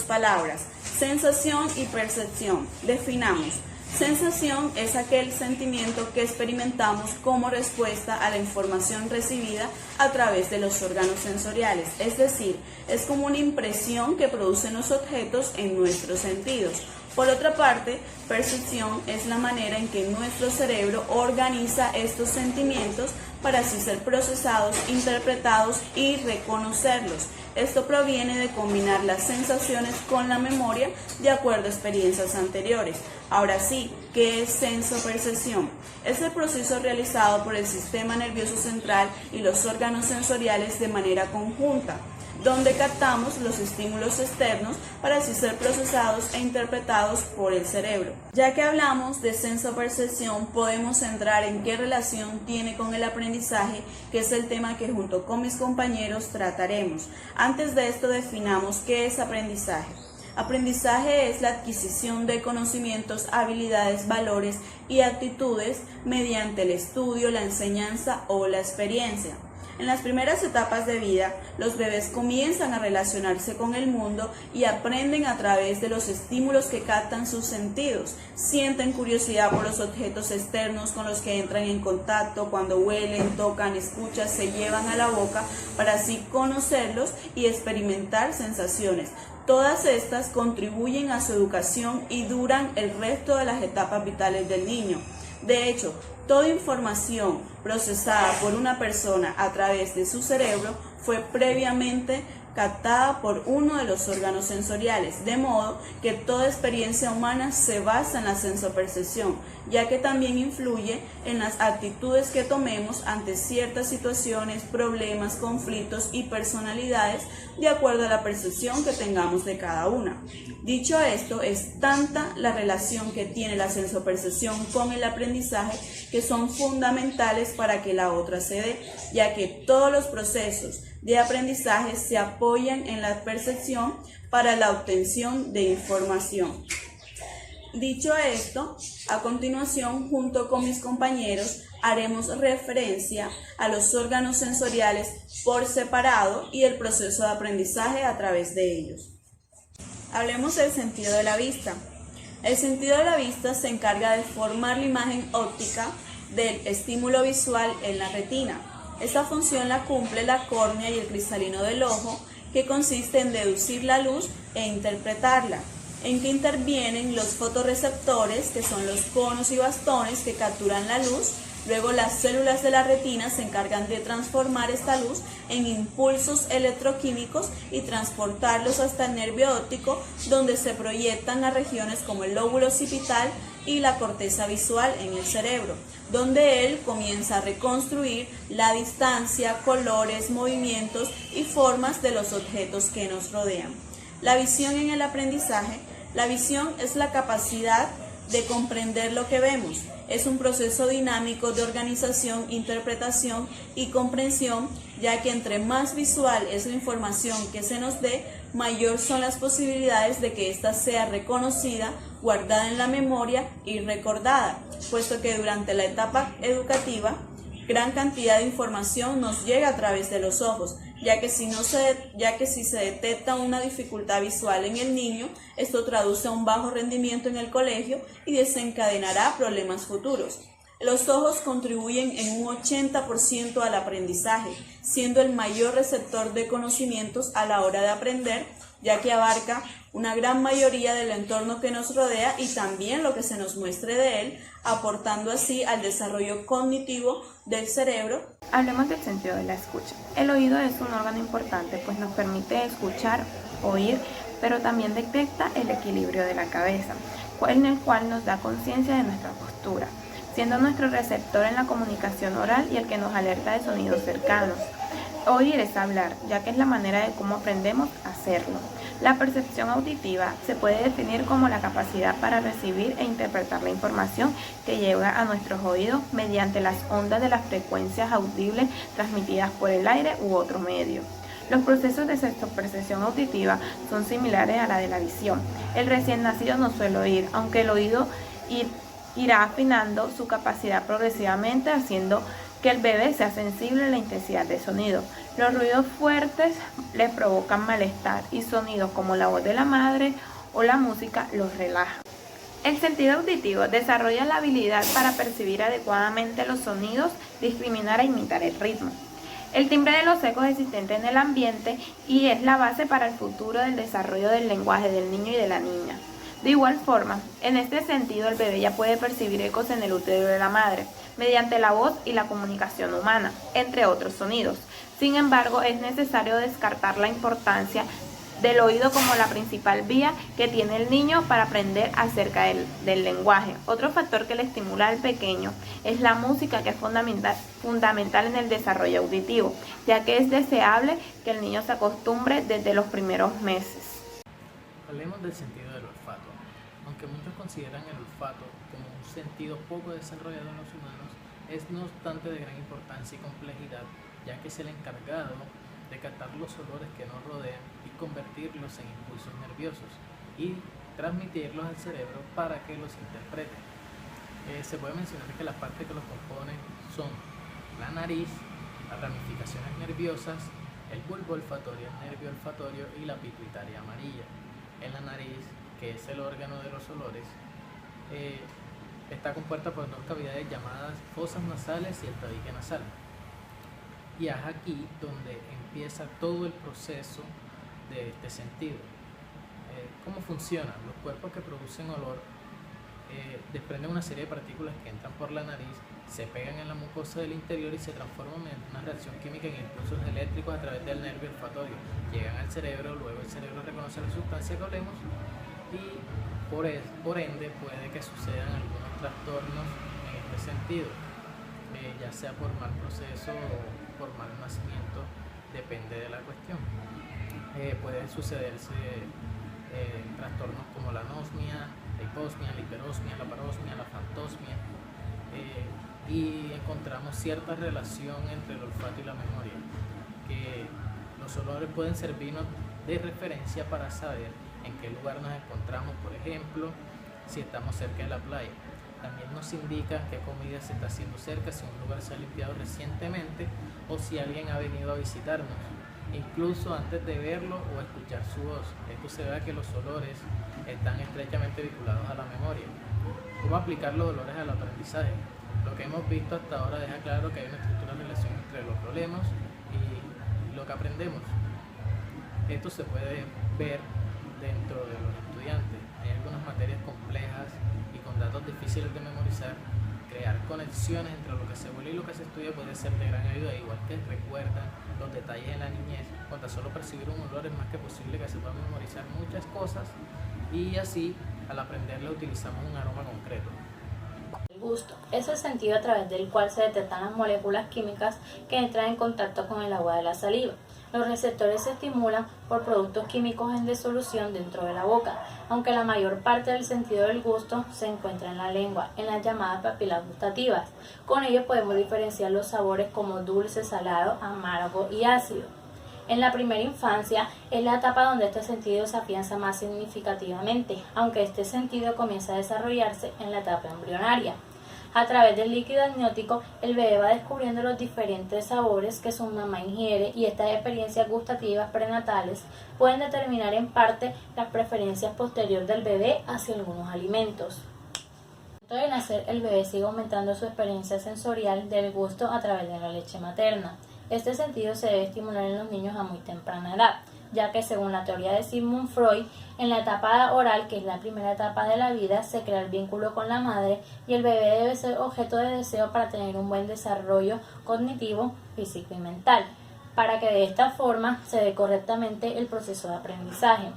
palabras, sensación y percepción. Definamos. Sensación es aquel sentimiento que experimentamos como respuesta a la información recibida a través de los órganos sensoriales, es decir, es como una impresión que producen los objetos en nuestros sentidos. Por otra parte, percepción es la manera en que nuestro cerebro organiza estos sentimientos para así ser procesados, interpretados y reconocerlos. Esto proviene de combinar las sensaciones con la memoria de acuerdo a experiencias anteriores. Ahora sí, ¿qué es sensopercepción? Es el proceso realizado por el sistema nervioso central y los órganos sensoriales de manera conjunta, donde captamos los estímulos externos para así ser procesados e interpretados por el cerebro. Ya que hablamos de sensopercepción, podemos entrar en qué relación tiene con el aprendizaje, que es el tema que junto con mis compañeros trataremos. Antes de esto definamos qué es aprendizaje. Aprendizaje es la adquisición de conocimientos, habilidades, valores y actitudes mediante el estudio, la enseñanza o la experiencia. En las primeras etapas de vida, los bebés comienzan a relacionarse con el mundo y aprenden a través de los estímulos que captan sus sentidos. Sienten curiosidad por los objetos externos con los que entran en contacto, cuando huelen, tocan, escuchan, se llevan a la boca para así conocerlos y experimentar sensaciones. Todas estas contribuyen a su educación y duran el resto de las etapas vitales del niño. De hecho, toda información procesada por una persona a través de su cerebro fue previamente captada por uno de los órganos sensoriales, de modo que toda experiencia humana se basa en la sensopercepción, ya que también influye en las actitudes que tomemos ante ciertas situaciones, problemas, conflictos y personalidades, de acuerdo a la percepción que tengamos de cada una. Dicho esto, es tanta la relación que tiene la sensopercepción con el aprendizaje que son fundamentales para que la otra se dé, ya que todos los procesos de aprendizaje se apoyan en la percepción para la obtención de información. Dicho esto, a continuación, junto con mis compañeros, haremos referencia a los órganos sensoriales por separado y el proceso de aprendizaje a través de ellos. Hablemos del sentido de la vista. El sentido de la vista se encarga de formar la imagen óptica del estímulo visual en la retina. Esta función la cumple la córnea y el cristalino del ojo, que consiste en deducir la luz e interpretarla, en que intervienen los fotorreceptores, que son los conos y bastones que capturan la luz. Luego las células de la retina se encargan de transformar esta luz en impulsos electroquímicos y transportarlos hasta el nervio óptico, donde se proyectan a regiones como el lóbulo occipital y la corteza visual en el cerebro, donde él comienza a reconstruir la distancia, colores, movimientos y formas de los objetos que nos rodean. La visión en el aprendizaje. La visión es la capacidad de comprender lo que vemos. Es un proceso dinámico de organización, interpretación y comprensión, ya que entre más visual es la información que se nos dé, mayor son las posibilidades de que ésta sea reconocida, guardada en la memoria y recordada, puesto que durante la etapa educativa, gran cantidad de información nos llega a través de los ojos, ya que si se detecta una dificultad visual en el niño, esto traduce a un bajo rendimiento en el colegio y desencadenará problemas futuros. Los ojos contribuyen en un 80% al aprendizaje, siendo el mayor receptor de conocimientos a la hora de aprender, ya que abarca una gran mayoría del entorno que nos rodea y también lo que se nos muestre de él, aportando así al desarrollo cognitivo del cerebro. Hablemos del sentido de la escucha. El oído es un órgano importante, pues nos permite escuchar, oír, pero también detecta el equilibrio de la cabeza, en el cual nos da conciencia de nuestra postura, siendo nuestro receptor en la comunicación oral y el que nos alerta de sonidos cercanos. Oír es hablar, ya que es la manera de cómo aprendemos a hacerlo. La percepción auditiva se puede definir como la capacidad para recibir e interpretar la información que llega a nuestros oídos mediante las ondas de las frecuencias audibles transmitidas por el aire u otro medio. Los procesos de sensopercepción auditiva son similares a la de la visión. El recién nacido no suele oír, aunque el oído irá afinando su capacidad progresivamente, haciendo que el bebé sea sensible a la intensidad de sonido. Los ruidos fuertes le provocan malestar y sonidos como la voz de la madre o la música los relajan. El sentido auditivo desarrolla la habilidad para percibir adecuadamente los sonidos, discriminar e imitar el ritmo. El timbre de los ecos existente en el ambiente y es la base para el futuro del desarrollo del lenguaje del niño y de la niña. De igual forma, en este sentido el bebé ya puede percibir ecos en el útero de la madre, mediante la voz y la comunicación humana, entre otros sonidos. Sin embargo, es necesario descartar la importancia del oído como la principal vía que tiene el niño para aprender acerca del lenguaje. Otro factor que le estimula al pequeño es la música, que es fundamental en el desarrollo auditivo, ya que es deseable que el niño se acostumbre desde los primeros meses. Hablemos del sentido del olfato. Aunque muchos consideran el olfato como un sentido poco desarrollado en los humanos, es no obstante de gran importancia y complejidad, ya que es el encargado de captar los olores que nos rodean y convertirlos en impulsos nerviosos y transmitirlos al cerebro para que los interprete. Se puede mencionar que las partes que los componen son la nariz, las ramificaciones nerviosas, el bulbo olfatorio, el nervio olfatorio y la pituitaria amarilla. En la nariz, que es el órgano de los olores, está compuesta por dos cavidades llamadas fosas nasales y el tabique nasal. Y es aquí donde empieza todo el proceso de este sentido. ¿Cómo funciona? Los cuerpos que producen olor desprenden una serie de partículas que entran por la nariz, se pegan en la mucosa del interior y se transforman en una reacción química en impulsos eléctricos a través del nervio olfatorio. Llegan al cerebro, luego el cerebro reconoce la sustancia que olemos y por ende puede que sucedan algunos trastornos en este sentido, ya sea por mal proceso o por mal nacimiento, depende de la cuestión. Pueden sucederse trastornos como la anosmia, la hiposmia, la hiperosmia, la parosmia, la fantosmia, y encontramos cierta relación entre el olfato y la memoria, que los olores pueden servirnos de referencia para saber en qué lugar nos encontramos, por ejemplo, si estamos cerca de la playa. También nos indica qué comida se está haciendo cerca, si un lugar se ha limpiado recientemente o si alguien ha venido a visitarnos, incluso antes de verlo o escuchar su voz. Esto se ve que los olores están estrechamente vinculados a la memoria. ¿Cómo aplicar los olores al aprendizaje? Lo que hemos visto hasta ahora deja claro que hay una estructura de relación entre lo que olemos y lo que aprendemos. Esto se puede ver dentro de los estudiantes. Hay algunas materias complejas y con datos difíciles de memorizar. Crear conexiones entre lo que se huele y lo que se estudia puede ser de gran ayuda, igual que recuerdan los detalles de la niñez. Con tan solo percibir un olor es más que posible que se puedan memorizar muchas cosas y así al aprenderla utilizamos un aroma concreto. El gusto es el sentido a través del cual se detectan las moléculas químicas que entran en contacto con el agua de la saliva. Los receptores se estimulan por productos químicos en disolución dentro de la boca, aunque la mayor parte del sentido del gusto se encuentra en la lengua, en las llamadas papilas gustativas. Con ello podemos diferenciar los sabores como dulce, salado, amargo y ácido. En la primera infancia es la etapa donde este sentido se afianza más significativamente, aunque este sentido comienza a desarrollarse en la etapa embrionaria. A través del líquido amniótico, el bebé va descubriendo los diferentes sabores que su mamá ingiere y estas experiencias gustativas prenatales pueden determinar en parte las preferencias posteriores del bebé hacia algunos alimentos. Antes de nacer, el bebé sigue aumentando su experiencia sensorial del gusto a través de la leche materna. Este sentido se debe estimular en los niños a muy temprana edad, ya que según la teoría de Sigmund Freud, en la etapa oral, que es la primera etapa de la vida, se crea el vínculo con la madre y el bebé debe ser objeto de deseo para tener un buen desarrollo cognitivo, físico y mental, para que de esta forma se dé correctamente el proceso de aprendizaje.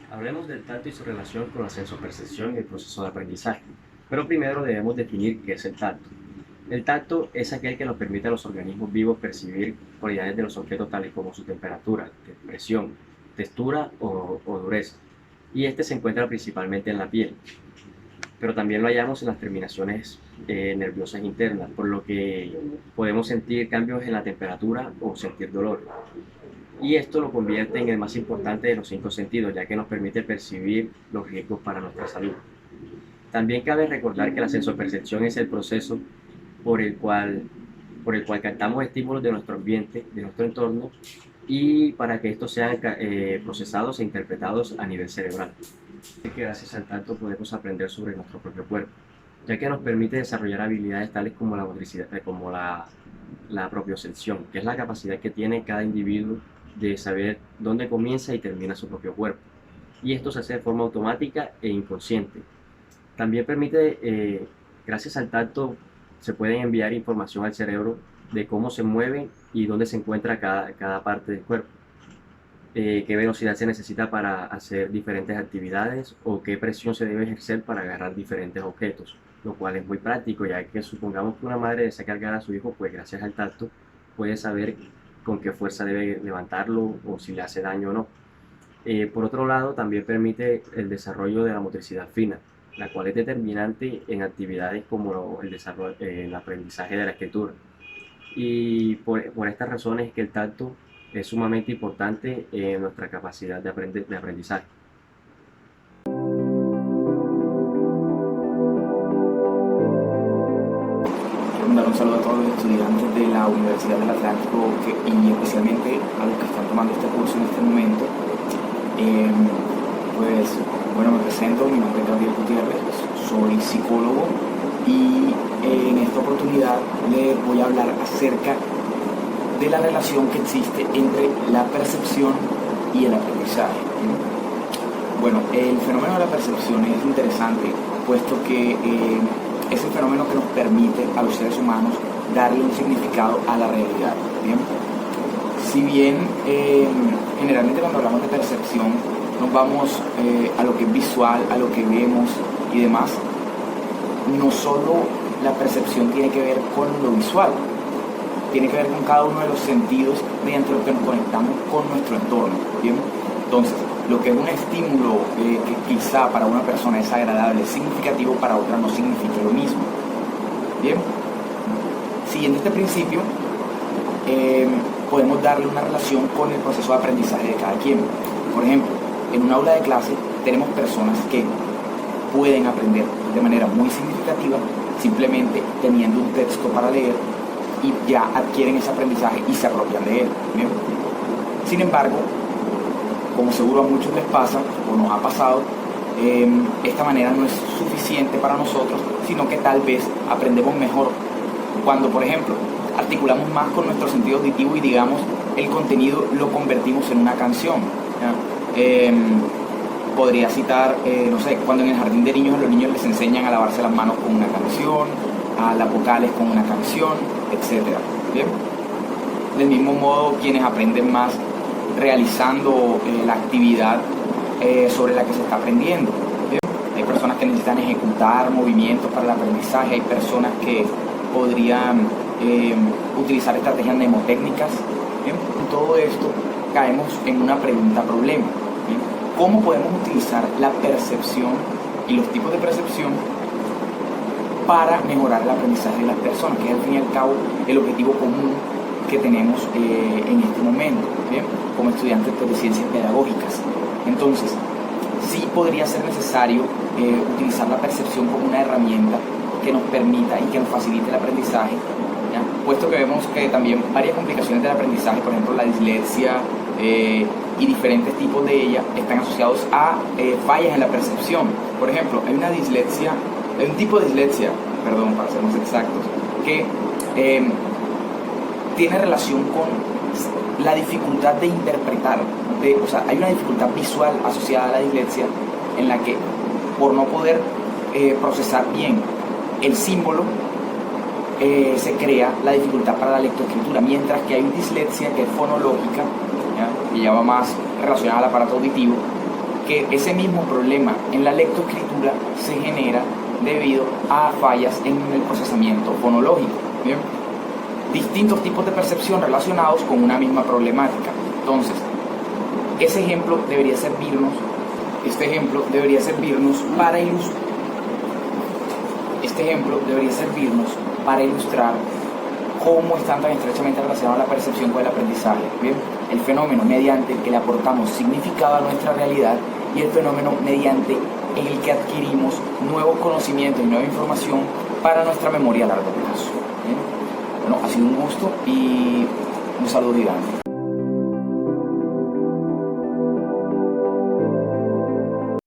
Hablemos del tacto y su relación con la sensopercepción y el proceso de aprendizaje, pero primero debemos definir qué es el tacto. El tacto es aquel que nos permite a los organismos vivos percibir cualidades de los objetos tales como su temperatura, presión, textura o dureza, y este se encuentra principalmente en la piel, pero también lo hallamos en las terminaciones nerviosas internas, por lo que podemos sentir cambios en la temperatura o sentir dolor. Y esto lo convierte en el más importante de los 5 sentidos, ya que nos permite percibir los riesgos para nuestra salud. También cabe recordar que la sensopercepción es el proceso por el cual por el cual captamos estímulos de nuestro ambiente, de nuestro entorno, y para que estos sean procesados e interpretados a nivel cerebral. Que gracias al tacto podemos aprender sobre nuestro propio cuerpo, ya que nos permite desarrollar habilidades tales como la motricidad, como la propiocepción, que es la capacidad que tiene cada individuo de saber dónde comienza y termina su propio cuerpo. Y esto se hace de forma automática e inconsciente. También permite, gracias al tacto, se pueden enviar información al cerebro de cómo se mueve y dónde se encuentra cada parte del cuerpo. Qué velocidad se necesita para hacer diferentes actividades o qué presión se debe ejercer para agarrar diferentes objetos, lo cual es muy práctico, ya que supongamos que una madre desea cargar a su hijo, pues gracias al tacto puede saber con qué fuerza debe levantarlo o si le hace daño o no. Por otro lado, también permite el desarrollo de la motricidad fina, la cual es determinante en actividades como el aprendizaje de la escritura. Y por estas razones es que el tacto es sumamente importante en nuestra capacidad de aprendizaje. Quiero mandar un saludo a todos los estudiantes de la Universidad del Atlántico y especialmente a los que están tomando este curso en este momento. Pues bueno, me presento, mi nombre es Gabriel Gutiérrez, soy psicólogo y en esta oportunidad les voy a hablar acerca de la relación que existe entre la percepción y el aprendizaje. Bueno, el fenómeno de la percepción es interesante, puesto que es el fenómeno que nos permite a los seres humanos darle un significado a la realidad. ¿Bien? Si bien generalmente cuando hablamos de percepción nos vamos a lo que es visual, a lo que vemos y demás, no solo la percepción tiene que ver con lo visual, tiene que ver con cada uno de los sentidos mediante los que nos conectamos con nuestro entorno. ¿Bien? Entonces, lo que es un estímulo que quizá para una persona es agradable, es significativo, para otra no significa lo mismo. Bien, siguiendo este principio, podemos darle una relación con el proceso de aprendizaje de cada quien. Por ejemplo, en un aula de clase tenemos personas que pueden aprender de manera muy significativa simplemente teniendo un texto para leer y ya adquieren ese aprendizaje y se apropian de él. ¿Bien? Sin embargo, como seguro a muchos les pasa o nos ha pasado, esta manera no es suficiente para nosotros, sino que tal vez aprendemos mejor cuando, por ejemplo, articulamos más con nuestro sentido auditivo y, digamos, el contenido lo convertimos en una canción. Podría citar, no sé, cuando en el jardín de niños a los niños les enseñan a lavarse las manos con una canción, a las vocales con una canción, etc. ¿Bien? Del mismo modo, quienes aprenden más realizando la actividad sobre la que se está aprendiendo. ¿Bien? Hay personas que necesitan ejecutar movimientos para el aprendizaje, hay personas que podrían utilizar estrategias mnemotécnicas. ¿Bien? En todo esto caemos en una pregunta-problema. ¿Cómo podemos utilizar la percepción y los tipos de percepción para mejorar el aprendizaje de las personas, que es al fin y al cabo el objetivo común que tenemos en este momento, ¿bien? Como estudiantes de ciencias pedagógicas? Entonces, sí podría ser necesario utilizar la percepción como una herramienta que nos permita y que nos facilite el aprendizaje, ¿ya? Puesto que vemos que también varias complicaciones del aprendizaje, por ejemplo la dislexia y diferentes tipos de ella, están asociados a fallas en la percepción. Por ejemplo, hay un tipo de dislexia, perdón, para ser más exactos, que tiene relación con la dificultad de interpretar, o sea, hay una dificultad visual asociada a la dislexia en la que, por no poder procesar bien el símbolo, se crea la dificultad para la lectoescritura, mientras que hay dislexia que es fonológica, ¿ya? Y ya va más relacionada al aparato auditivo, que ese mismo problema en la lectoescritura se genera debido a fallas en el procesamiento fonológico. ¿Bien? Distintos tipos de percepción relacionados con una misma problemática. Entonces, este ejemplo debería servirnos para ilustrar cómo están tan estrechamente relacionados la percepción con el aprendizaje. ¿Bien? El fenómeno mediante el que le aportamos significado a nuestra realidad y el fenómeno mediante el que adquirimos nuevos conocimientos y nueva información para nuestra memoria a largo plazo. ¿Bien? Bueno, ha sido un gusto y un saludo gigante.